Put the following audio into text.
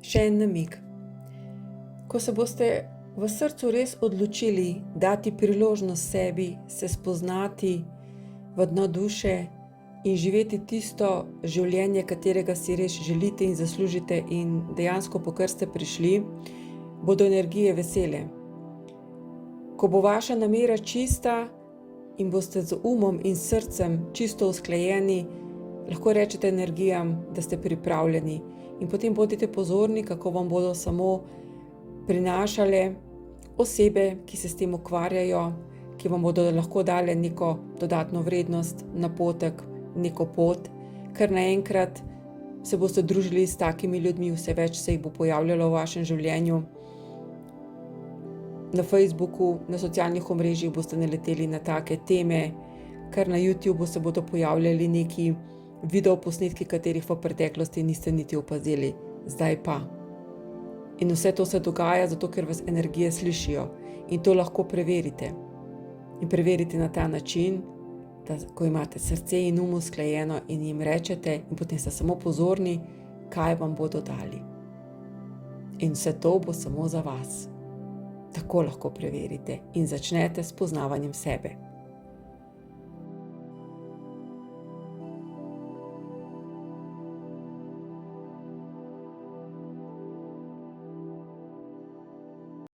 Še en namig. Ko se boste v srcu res odločili dati priložnost sebi, se spoznati v dno duše in živeti tisto življenje, katerega si res želite in zaslužite in dejansko, po kar ste prišli, bodo energije vesele. Ko bo vaša namera čista in boste z umom in srcem čisto usklajeni, lahko rečete energijam, da ste pripravljeni. In potem bodite pozorni, kako vam bodo samo prinašale osebe, ki se s tem ukvarjajo, ki vam bodo lahko dale neko dodatno vrednost, napotek, neko pot, ker naenkrat se boste družili s takimi ljudmi, vse več se jih bo pojavljalo v vašem življenju. Na Facebooku, na socialnih omrežjih boste naleteli na take teme, kar na YouTubeu se bodo pojavljali neki videoposnetki, katerih v preteklosti niste niti opazili, zdaj pa. In vse to se dogaja zato, ker vas energije slišijo in to lahko preverite. In preverite na ta način, da ko imate srce in um usklajeno in jim rečete in potem ste samo pozorni, kaj vam bodo dali. In vse to bo samo za vas. Tako lahko preverite in začnete s poznavanjem sebe.